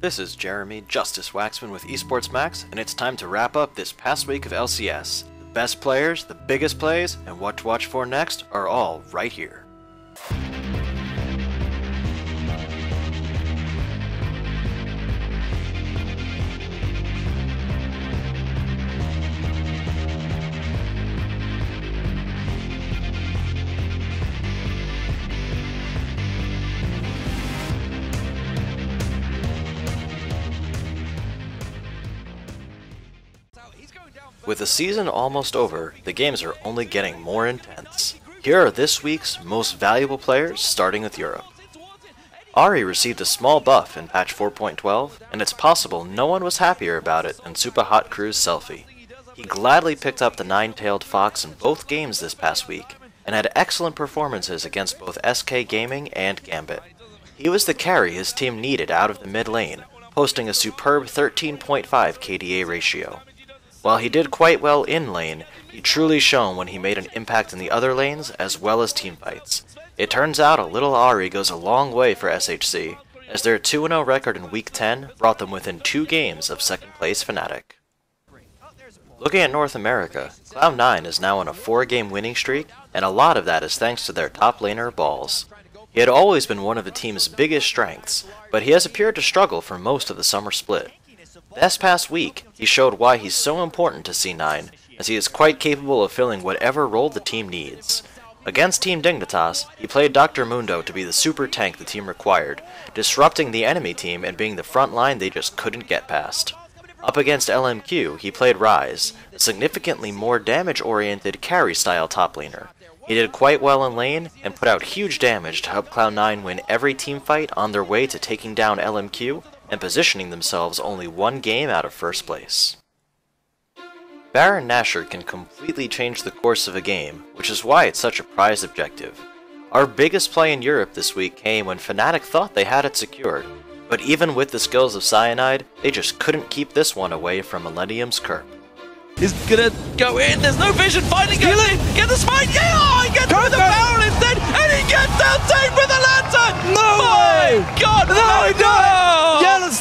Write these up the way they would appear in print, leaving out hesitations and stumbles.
This is Jeremy Justice Waxman with Esports Max, and it's time to wrap up this past week of LCS. The best players, the biggest plays, and what to watch for next are all right here. With the season almost over, the games are only getting more intense. Here are this week's most valuable players, starting with Europe. Ahri received a small buff in patch 4.12, and it's possible no one was happier about it than Super Hot Crew's Selfie. He gladly picked up the nine-tailed fox in both games this past week, and had excellent performances against both SK Gaming and Gambit. He was the carry his team needed out of the mid lane, posting a superb 13.5 KDA ratio. While he did quite well in lane, he truly shone when he made an impact in the other lanes as well as teamfights. It turns out a little Ahri goes a long way for SHC, as their 2-0 record in Week 10 brought them within 2 games of second place Fnatic. Looking at North America, Cloud9 is now on a 4-game winning streak, and a lot of that is thanks to their top laner Balls. He had always been one of the team's biggest strengths, but he has appeared to struggle for most of the summer split. This past week, he showed why he's so important to C9, as he is quite capable of filling whatever role the team needs. Against Team Dignitas, he played Dr. Mundo to be the super tank the team required, disrupting the enemy team and being the front line they just couldn't get past. Up against LMQ, he played Ryze, a significantly more damage-oriented carry-style top laner. He did quite well in lane, and put out huge damage to help Cloud9 win every teamfight on their way to taking down LMQ, and positioning themselves only 1 game out of first place. Baron Nashor can completely change the course of a game, which is why it's such a prized objective. Our biggest play in Europe this week came when Fnatic thought they had it secured, but even with the skills of Cyanide, they just couldn't keep this one away from Millennium's Kerp. He's gonna go in, there's no vision, finally goes in, get the spike, yeah, he gets through the barrel instead, and he gets down safe with the lantern! No way! God, no!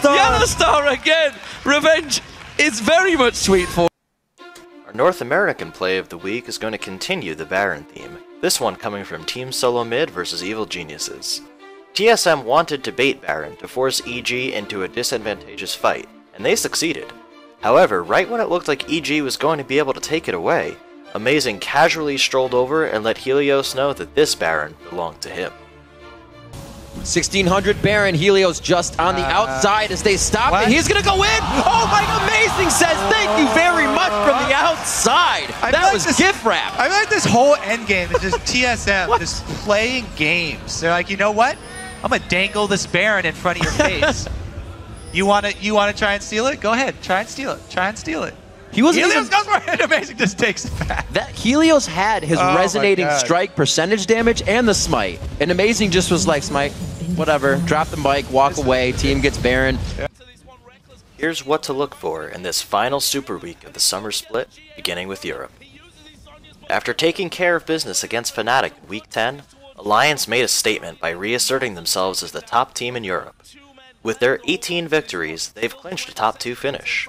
Yellow Star again! Revenge is very much sweet for Our North American play of the week is going to continue the Baron theme, this one coming from Team Solo Mid versus Evil Geniuses. TSM wanted to bait Baron to force EG into a disadvantageous fight, and they succeeded. However, right when it looked like EG was going to be able to take it away, Amazing casually strolled over and let Helios know that this Baron belonged to him. 1600 Baron, Helios just on the outside as they stop it. He's gonna go in! Oh my, Amazing says thank you very much from the outside! That was gift wrap! I like this whole endgame is just TSM just playing games. They're like, you know what? I'm gonna dangle this Baron in front of your face. You wanna try and steal it? Go ahead, try and steal it. Try and steal it. Helios goes for it, Amazing just takes it back. That Helios had his resonating strike percentage damage and the smite. And Amazing just was like, smite, whatever, drop the mic, walk away, team gets Baron. Here's what to look for in this final super week of the summer split, beginning with Europe. After taking care of business against Fnatic in Week 10, Alliance made a statement by reasserting themselves as the top team in Europe. With their 18 victories, they've clinched a top 2 finish.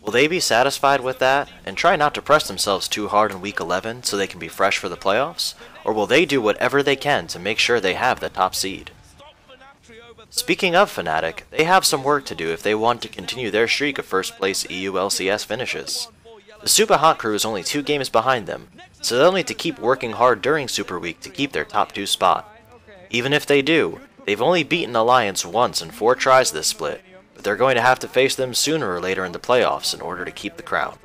Will they be satisfied with that, and try not to press themselves too hard in Week 11 so they can be fresh for the playoffs? Or will they do whatever they can to make sure they have the top seed? Speaking of Fnatic, they have some work to do if they want to continue their streak of first place EU LCS finishes. The Super Hot Crew is only 2 games behind them, so they'll need to keep working hard during Super Week to keep their top 2 spot. Even if they do, they've only beaten Alliance once in 4 tries this split, but they're going to have to face them sooner or later in the playoffs in order to keep the crown.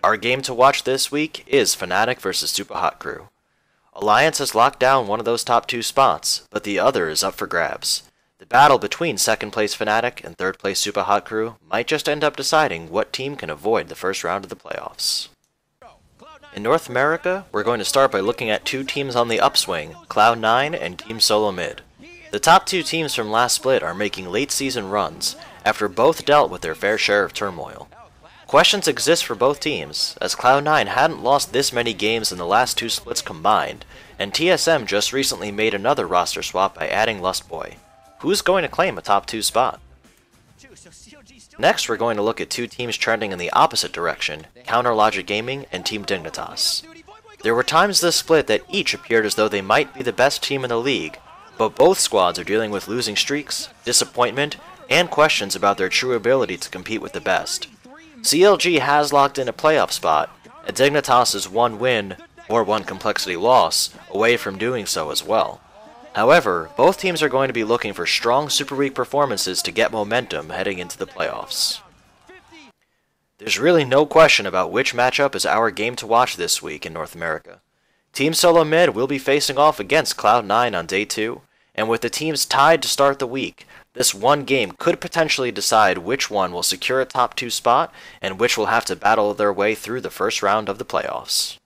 Our game to watch this week is Fnatic vs Super Hot Crew. Alliance has locked down one of those top 2 spots, but the other is up for grabs. The battle between second place Fnatic and third place Super Hot Crew might just end up deciding what team can avoid the first round of the playoffs. In North America, we're going to start by looking at 2 teams on the upswing, Cloud9 and Team Solo Mid. The top 2 teams from last split are making late season runs, after both dealt with their fair share of turmoil. Questions exist for both teams, as Cloud9 hadn't lost this many games in the last 2 splits combined, and TSM just recently made another roster swap by adding Lustboy. Who's going to claim a top 2 spot? Next, we're going to look at two teams trending in the opposite direction, Counter Logic Gaming and Team Dignitas. There were times this split that each appeared as though they might be the best team in the league, but both squads are dealing with losing streaks, disappointment, and questions about their true ability to compete with the best. CLG has locked in a playoff spot, and Dignitas is one win, or one complexity loss, away from doing so as well. However, both teams are going to be looking for strong Super Week performances to get momentum heading into the playoffs. There's really no question about which matchup is our game to watch this week in North America. Team Solo Mid will be facing off against Cloud9 on day 2, and with the teams tied to start the week, this one game could potentially decide which one will secure a top 2 spot and which will have to battle their way through the first round of the playoffs.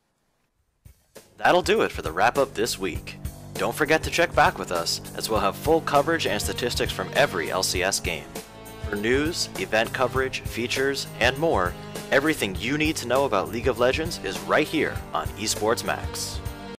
That'll do it for the wrap-up this week. Don't forget to check back with us, as we'll have full coverage and statistics from every LCS game. For news, event coverage, features, and more, everything you need to know about League of Legends is right here on Esports Max.